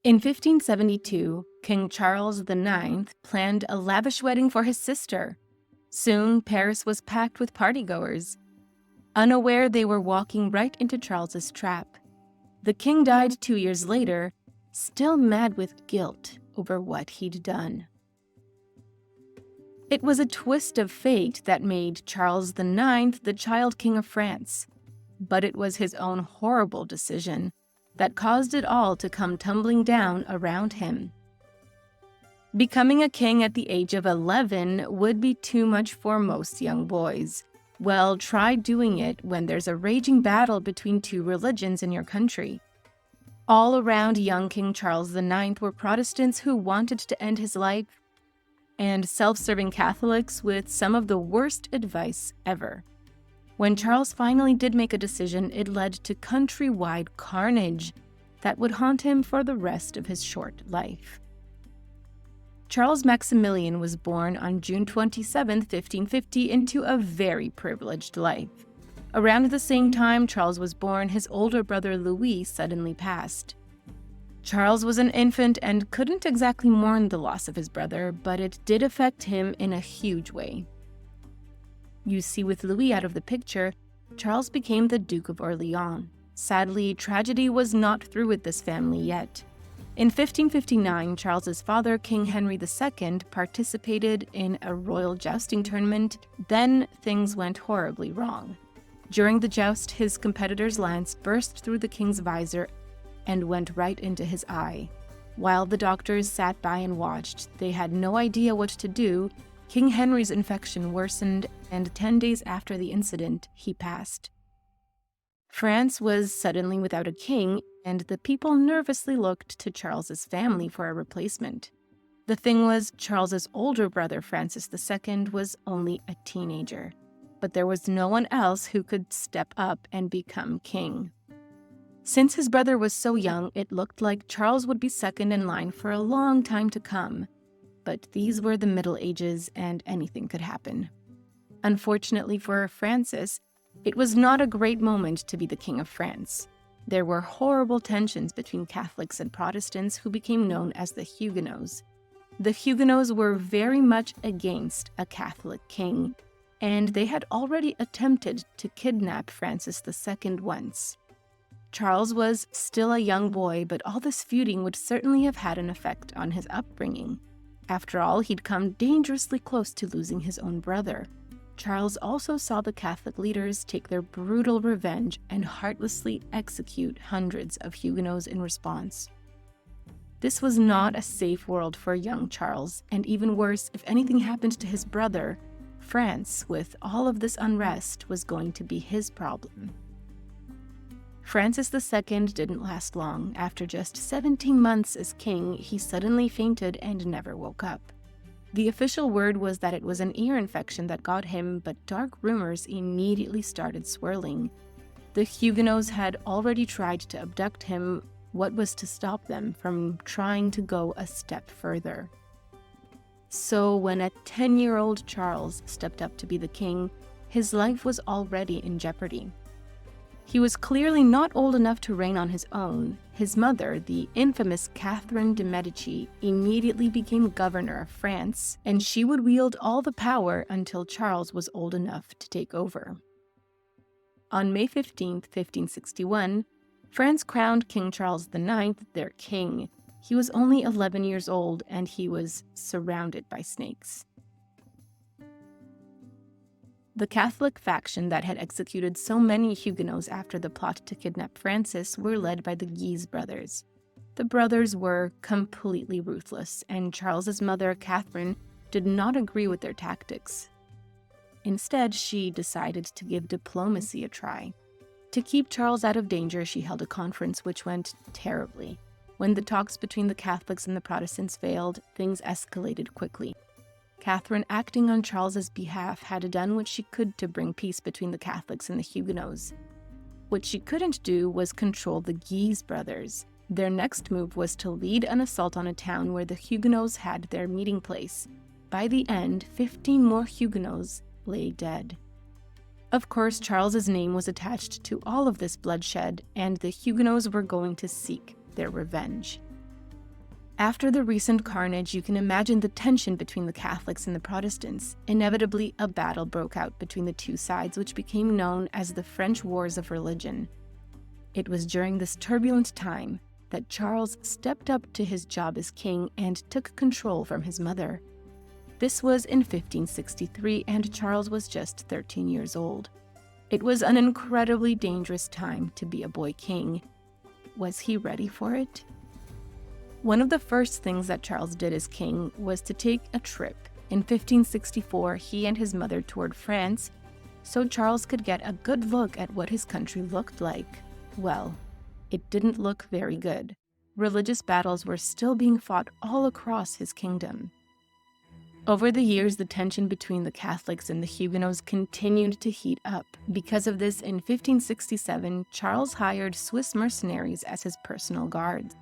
In 1572, King Charles IX planned a lavish wedding for his sister. Soon, Paris was packed with partygoers. Unaware, they were walking right into Charles's trap. The king died 2 years later, still mad with guilt over what he'd done. It was a twist of fate that made Charles IX the child king of France, but it was his own horrible decision that caused it all to come tumbling down around him. Becoming a king at the age of 11 would be too much for most young boys. Well, try doing it when there's a raging battle between two religions in your country. All around young King Charles IX were Protestants who wanted to end his life, and self-serving Catholics with some of the worst advice ever. When Charles finally did make a decision, it led to countrywide carnage that would haunt him for the rest of his short life. Charles Maximilian was born on June 27, 1550, into a very privileged life. Around the same time Charles was born, his older brother Louis suddenly passed. Charles was an infant and couldn't exactly mourn the loss of his brother, but it did affect him in a huge way. You see, with Louis out of the picture, Charles became the Duke of Orleans. Sadly, tragedy was not through with this family yet. In 1559, Charles's father, King Henry II, participated in a royal jousting tournament. Then things went horribly wrong. During the joust, his competitor's lance burst through the king's visor and went right into his eye. While the doctors sat by and watched, they had no idea what to do. King Henry's infection worsened, and 10 days after the incident, he passed. France was suddenly without a king, and the people nervously looked to Charles's family for a replacement. The thing was, Charles's older brother, Francis II, was only a teenager, but there was no one else who could step up and become king. Since his brother was so young, it looked like Charles would be second in line for a long time to come. But these were the Middle Ages, and anything could happen. Unfortunately for Francis, it was not a great moment to be the King of France. There were horrible tensions between Catholics and Protestants who became known as the Huguenots. The Huguenots were very much against a Catholic king, and they had already attempted to kidnap Francis II once. Charles was still a young boy, but all this feuding would certainly have had an effect on his upbringing. After all, he'd come dangerously close to losing his own brother. Charles also saw the Catholic leaders take their brutal revenge and heartlessly execute hundreds of Huguenots in response. This was not a safe world for young Charles, and even worse, if anything happened to his brother, France, with all of this unrest, was going to be his problem. Francis II didn't last long. After just 17 months as king, he suddenly fainted and never woke up. The official word was that it was an ear infection that got him, but dark rumors immediately started swirling. The Huguenots had already tried to abduct him. What was to stop them from trying to go a step further? So when a 10-year-old Charles stepped up to be the king, his life was already in jeopardy. He was clearly not old enough to reign on his own. His mother, the infamous Catherine de' Medici, immediately became governor of France, and she would wield all the power until Charles was old enough to take over. On May 15, 1561, France crowned King Charles IX their king. He was only 11 years old, and he was surrounded by snakes. The Catholic faction that had executed so many Huguenots after the plot to kidnap Francis were led by the Guise brothers. The brothers were completely ruthless, and Charles's mother, Catherine, did not agree with their tactics. Instead, she decided to give diplomacy a try. To keep Charles out of danger, she held a conference which went terribly. When the talks between the Catholics and the Protestants failed, things escalated quickly. Catherine, acting on Charles's behalf, had done what she could to bring peace between the Catholics and the Huguenots. What she couldn't do was control the Guise brothers. Their next move was to lead an assault on a town where the Huguenots had their meeting place. By the end, 15 more Huguenots lay dead. Of course, Charles's name was attached to all of this bloodshed, and the Huguenots were going to seek their revenge. After the recent carnage, you can imagine the tension between the Catholics and the Protestants. Inevitably, a battle broke out between the two sides, which became known as the French Wars of Religion. It was during this turbulent time that Charles stepped up to his job as king and took control from his mother. This was in 1563, and Charles was just 13 years old. It was an incredibly dangerous time to be a boy king. Was he ready for it? One of the first things that Charles did as king was to take a trip. In 1564, he and his mother toured France, so Charles could get a good look at what his country looked like. Well, it didn't look very good. Religious battles were still being fought all across his kingdom. Over the years, the tension between the Catholics and the Huguenots continued to heat up. Because of this, in 1567, Charles hired Swiss mercenaries as his personal guards.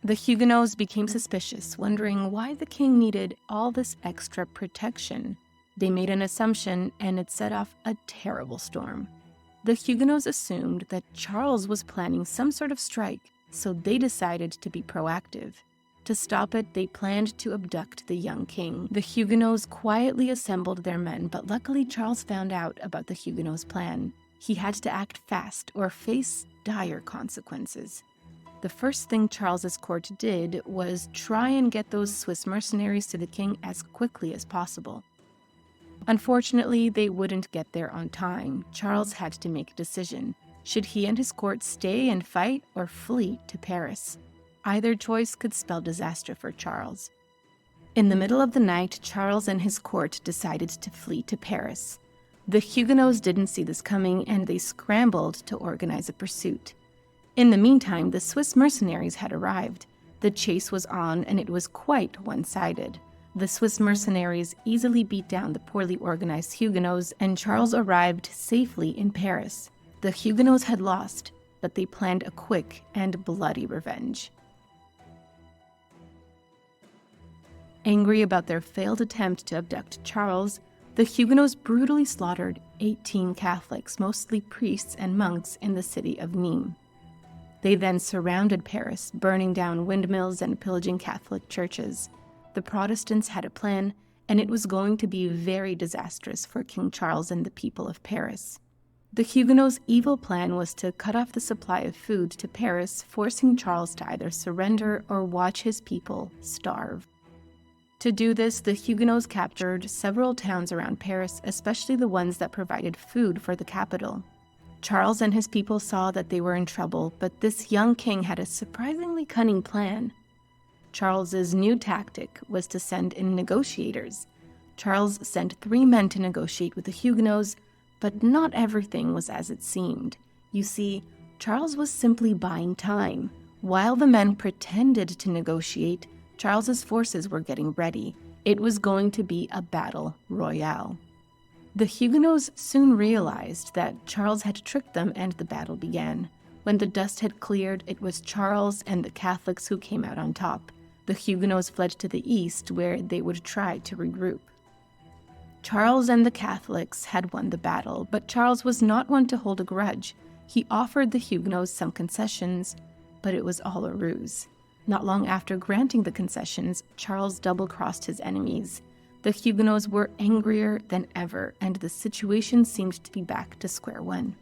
The Huguenots became suspicious, wondering why the king needed all this extra protection. They made an assumption, and it set off a terrible storm. The Huguenots assumed that Charles was planning some sort of strike, so they decided to be proactive. To stop it, they planned to abduct the young king. The Huguenots quietly assembled their men, but luckily Charles found out about the Huguenots' plan. He had to act fast or face dire consequences. The first thing Charles's court did was try and get those Swiss mercenaries to the king as quickly as possible. Unfortunately, they wouldn't get there on time. Charles had to make a decision. Should he and his court stay and fight or flee to Paris? Either choice could spell disaster for Charles. In the middle of the night, Charles and his court decided to flee to Paris. The Huguenots didn't see this coming, and they scrambled to organize a pursuit. In the meantime, the Swiss mercenaries had arrived. The chase was on, and it was quite one-sided. The Swiss mercenaries easily beat down the poorly organized Huguenots, and Charles arrived safely in Paris. The Huguenots had lost, but they planned a quick and bloody revenge. Angry about their failed attempt to abduct Charles, the Huguenots brutally slaughtered 18 Catholics, mostly priests and monks, in the city of Nîmes. They then surrounded Paris, burning down windmills and pillaging Catholic churches. The Protestants had a plan, and it was going to be very disastrous for King Charles and the people of Paris. The Huguenots' evil plan was to cut off the supply of food to Paris, forcing Charles to either surrender or watch his people starve. To do this, the Huguenots captured several towns around Paris, especially the ones that provided food for the capital. Charles and his people saw that they were in trouble, but this young king had a surprisingly cunning plan. Charles's new tactic was to send in negotiators. Charles sent 3 men to negotiate with the Huguenots, but not everything was as it seemed. You see, Charles was simply buying time. While the men pretended to negotiate, Charles's forces were getting ready. It was going to be a battle royale. The Huguenots soon realized that Charles had tricked them, and the battle began. When the dust had cleared, it was Charles and the Catholics who came out on top. The Huguenots fled to the east, where they would try to regroup. Charles and the Catholics had won the battle, but Charles was not one to hold a grudge. He offered the Huguenots some concessions, but it was all a ruse. Not long after granting the concessions, Charles double-crossed his enemies. The Huguenots were angrier than ever, and the situation seemed to be back to square one.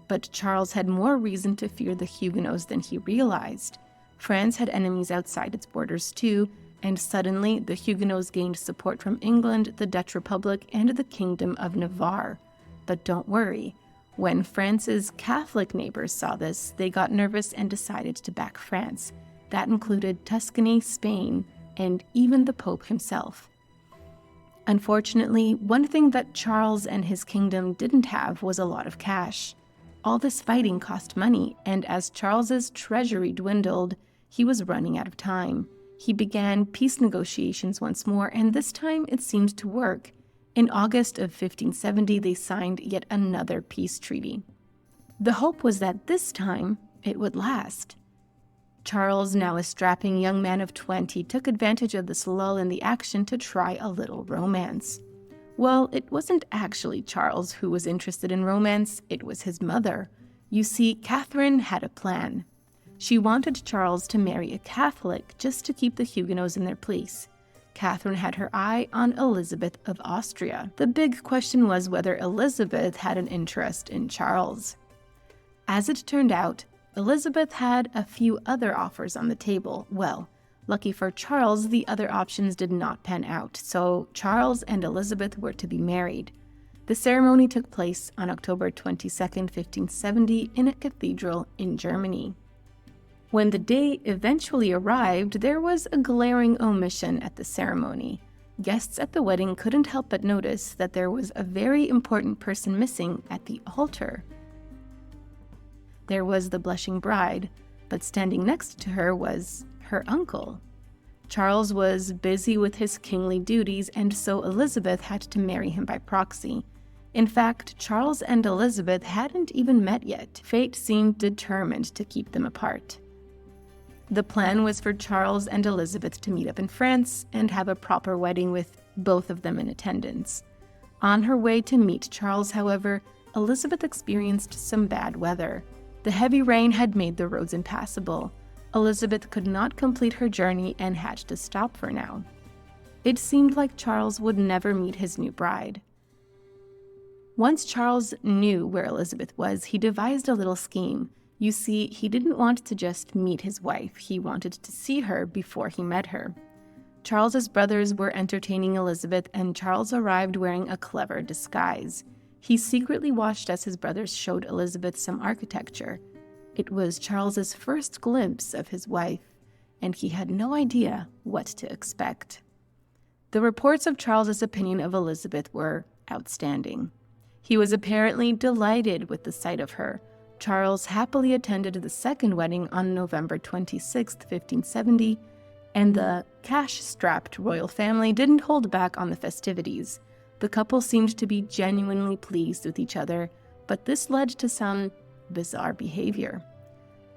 But Charles had more reason to fear the Huguenots than he realized. France had enemies outside its borders too, and suddenly the Huguenots gained support from England, the Dutch Republic, and the Kingdom of Navarre. But don't worry, when France's Catholic neighbors saw this, they got nervous and decided to back France. That included Tuscany, Spain, and even the Pope himself. Unfortunately, one thing that Charles and his kingdom didn't have was a lot of cash. All this fighting cost money, and as Charles's treasury dwindled, he was running out of time. He began peace negotiations once more, and this time it seemed to work. In August of 1570, they signed yet another peace treaty. The hope was that this time it would last. Charles, now a strapping young man of 20, took advantage of this lull in the action to try a little romance. Well, it wasn't actually Charles who was interested in romance, it was his mother. You see, Catherine had a plan. She wanted Charles to marry a Catholic just to keep the Huguenots in their place. Catherine had her eye on Elizabeth of Austria. The big question was whether Elizabeth had an interest in Charles. As it turned out, Elizabeth had a few other offers on the table. Well, lucky for Charles, the other options did not pan out, so Charles and Elizabeth were to be married. The ceremony took place on October 22, 1570, in a cathedral in Germany. When the day eventually arrived, there was a glaring omission at the ceremony. Guests at the wedding couldn't help but notice that there was a very important person missing at the altar. There was the blushing bride, but standing next to her was her uncle. Charles was busy with his kingly duties, and so Elizabeth had to marry him by proxy. In fact, Charles and Elizabeth hadn't even met yet. Fate seemed determined to keep them apart. The plan was for Charles and Elizabeth to meet up in France and have a proper wedding with both of them in attendance. On her way to meet Charles, however, Elizabeth experienced some bad weather. The heavy rain had made the roads impassable. Elizabeth could not complete her journey and had to stop for now. It seemed like Charles would never meet his new bride. Once Charles knew where Elizabeth was, he devised a little scheme. You see, he didn't want to just meet his wife. He wanted to see her before he met her. Charles's brothers were entertaining Elizabeth, and Charles arrived wearing a clever disguise. He secretly watched as his brothers showed Elizabeth some architecture. It was Charles's first glimpse of his wife, and he had no idea what to expect. The reports of Charles's opinion of Elizabeth were outstanding. He was apparently delighted with the sight of her. Charles happily attended the second wedding on November 26, 1570, and the cash-strapped royal family didn't hold back on the festivities. The couple seemed to be genuinely pleased with each other, but this led to some bizarre behavior.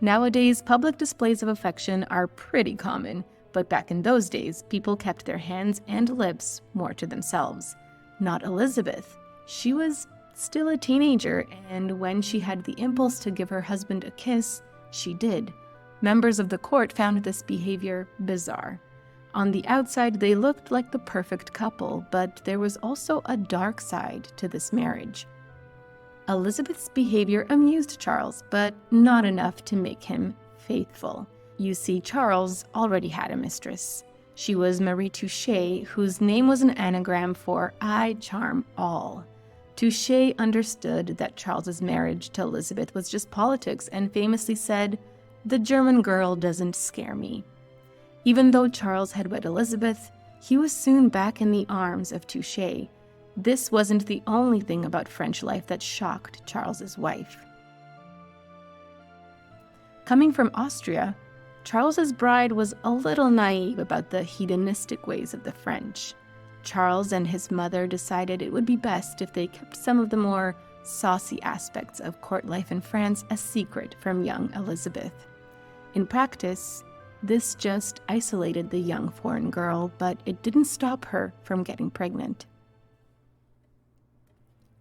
Nowadays, public displays of affection are pretty common, but back in those days, people kept their hands and lips more to themselves. Not Elizabeth. She was still a teenager, and when she had the impulse to give her husband a kiss, she did. Members of the court found this behavior bizarre. On the outside, they looked like the perfect couple, but there was also a dark side to this marriage. Elizabeth's behavior amused Charles, but not enough to make him faithful. You see, Charles already had a mistress. She was Marie Touchet, whose name was an anagram for I charm all. Touchet understood that Charles's marriage to Elizabeth was just politics and famously said, "The German girl doesn't scare me." Even though Charles had wed Elizabeth, he was soon back in the arms of Touchet. This wasn't the only thing about French life that shocked Charles's wife. Coming from Austria, Charles's bride was a little naive about the hedonistic ways of the French. Charles and his mother decided it would be best if they kept some of the more saucy aspects of court life in France a secret from young Elizabeth. In practice, this just isolated the young foreign girl, but it didn't stop her from getting pregnant.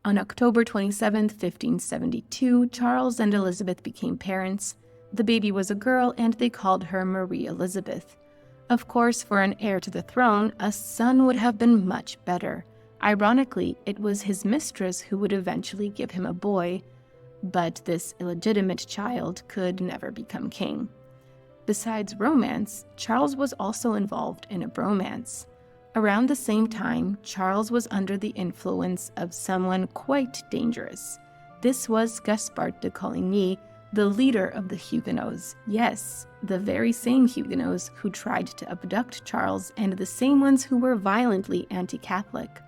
On October 27, 1572, Charles and Elizabeth became parents. The baby was a girl, and they called her Marie Elizabeth. Of course, for an heir to the throne, a son would have been much better. Ironically, it was his mistress who would eventually give him a boy, but this illegitimate child could never become king. Besides romance, Charles was also involved in a bromance. Around the same time, Charles was under the influence of someone quite dangerous. This was Gaspard de Coligny, the leader of the Huguenots. Yes, the very same Huguenots who tried to abduct Charles and the same ones who were violently anti-Catholic.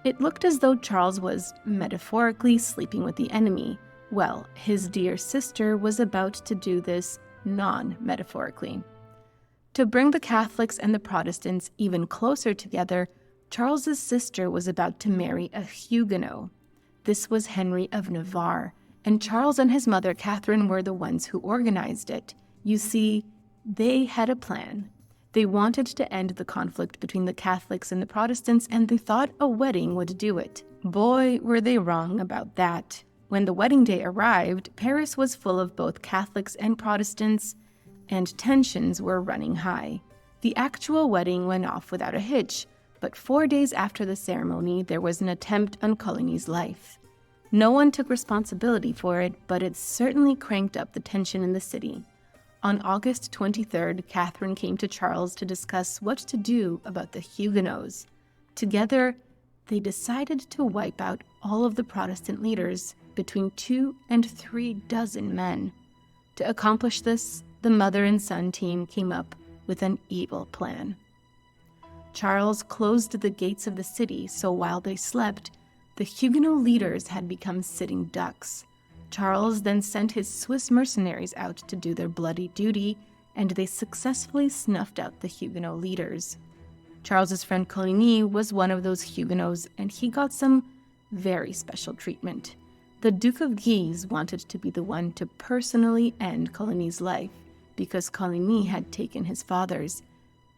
It looked as though Charles was metaphorically sleeping with the enemy. Well, his dear sister was about to do this non-metaphorically. To bring the Catholics and the Protestants even closer together, Charles's sister was about to marry a Huguenot. This was Henry of Navarre, and Charles and his mother Catherine were the ones who organized it. You see, they had a plan. They wanted to end the conflict between the Catholics and the Protestants, and they thought a wedding would do it. Boy, were they wrong about that. When the wedding day arrived, Paris was full of both Catholics and Protestants, and tensions were running high. The actual wedding went off without a hitch, but 4 days after the ceremony, there was an attempt on Coligny's life. No one took responsibility for it, but it certainly cranked up the tension in the city. On August 23rd, Catherine came to Charles to discuss what to do about the Huguenots. Together, they decided to wipe out all of the Protestant leaders, between 2 and 3 dozen men. To accomplish this, the mother and son team came up with an evil plan. Charles closed the gates of the city, so while they slept, the Huguenot leaders had become sitting ducks. Charles then sent his Swiss mercenaries out to do their bloody duty, and they successfully snuffed out the Huguenot leaders. Charles's friend Coligny was one of those Huguenots, and he got some very special treatment. The Duke of Guise wanted to be the one to personally end Coligny's life, because Coligny had taken his father's.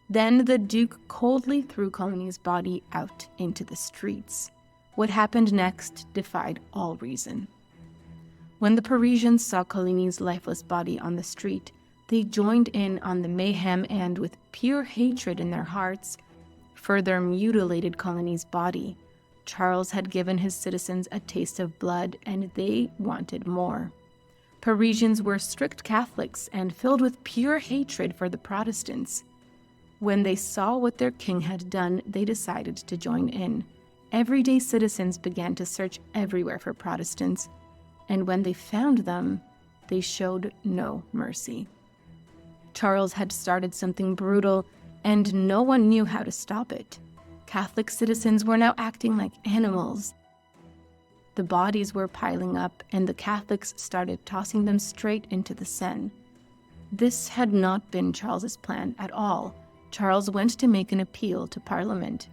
Then the Duke coldly threw Coligny's body out into the streets. What happened next defied all reason. When the Parisians saw Coligny's lifeless body on the street, they joined in on the mayhem and, with pure hatred in their hearts, further mutilated Coligny's body. Charles had given his citizens a taste of blood, and they wanted more. Parisians were strict Catholics and filled with pure hatred for the Protestants. When they saw what their king had done, they decided to join in. Everyday citizens began to search everywhere for Protestants, and when they found them, they showed no mercy. Charles had started something brutal, and no one knew how to stop it. Catholic citizens were now acting like animals. The bodies were piling up, and the Catholics started tossing them straight into the Seine. This had not been Charles's plan at all. Charles went to make an appeal to Parliament.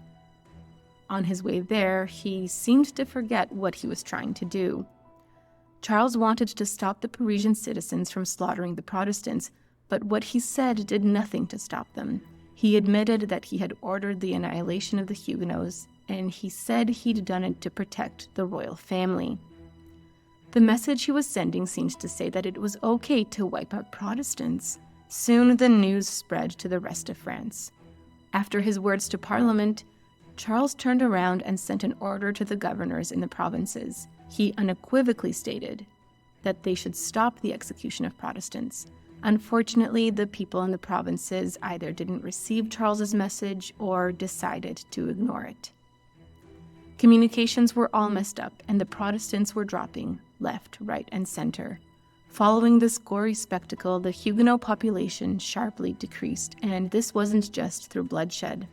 On his way there, he seemed to forget what he was trying to do. Charles wanted to stop the Parisian citizens from slaughtering the Protestants, but what he said did nothing to stop them. He admitted that he had ordered the annihilation of the Huguenots, and he said he'd done it to protect the royal family. The message he was sending seemed to say that it was okay to wipe out Protestants. Soon the news spread to the rest of France. After his words to Parliament, Charles turned around and sent an order to the governors in the provinces. He unequivocally stated that they should stop the execution of Protestants. Unfortunately, the people in the provinces either didn't receive Charles's message or decided to ignore it. Communications were all messed up, and the Protestants were dropping left, right, and center. Following this gory spectacle, the Huguenot population sharply decreased, and this wasn't just through bloodshed.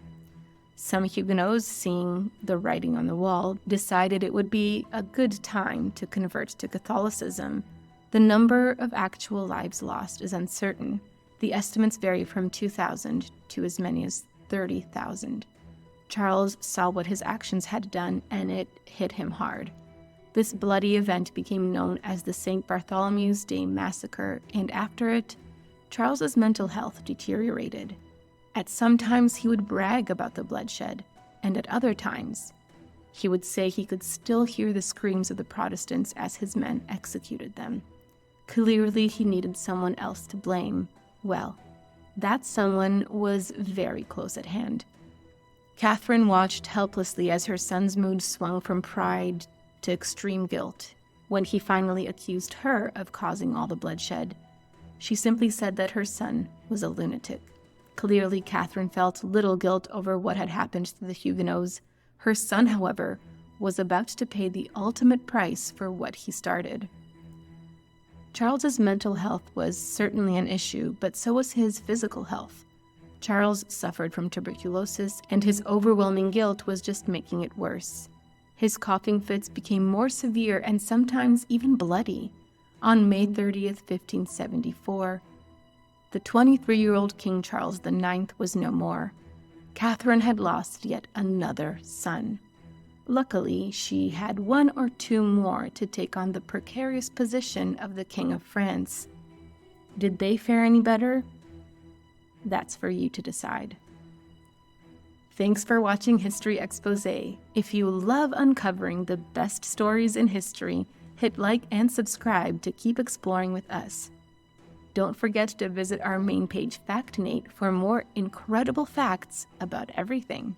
Some Huguenots, seeing the writing on the wall, decided it would be a good time to convert to Catholicism. The number of actual lives lost is uncertain. The estimates vary from 2,000 to as many as 30,000. Charles saw what his actions had done, and it hit him hard. This bloody event became known as the St. Bartholomew's Day Massacre, and after it, Charles's mental health deteriorated. At some times he would brag about the bloodshed, and at other times, he would say he could still hear the screams of the Protestants as his men executed them. Clearly, he needed someone else to blame. Well, that someone was very close at hand. Catherine watched helplessly as her son's mood swung from pride to extreme guilt. When he finally accused her of causing all the bloodshed, she simply said that her son was a lunatic. Clearly, Catherine felt little guilt over what had happened to the Huguenots. Her son, however, was about to pay the ultimate price for what he started. Charles's mental health was certainly an issue, but so was his physical health. Charles suffered from tuberculosis, and his overwhelming guilt was just making it worse. His coughing fits became more severe and sometimes even bloody. On May 30th, 1574, the 23-year-old King Charles IX was no more. Catherine had lost yet another son. Luckily, she had 1 or 2 more to take on the precarious position of the King of France. Did they fare any better? That's for you to decide. Thanks for watching History Exposé. If you love uncovering the best stories in history, Hit like and subscribe to keep exploring with us. Don't forget to visit our main page, FactNate, for more incredible facts about everything.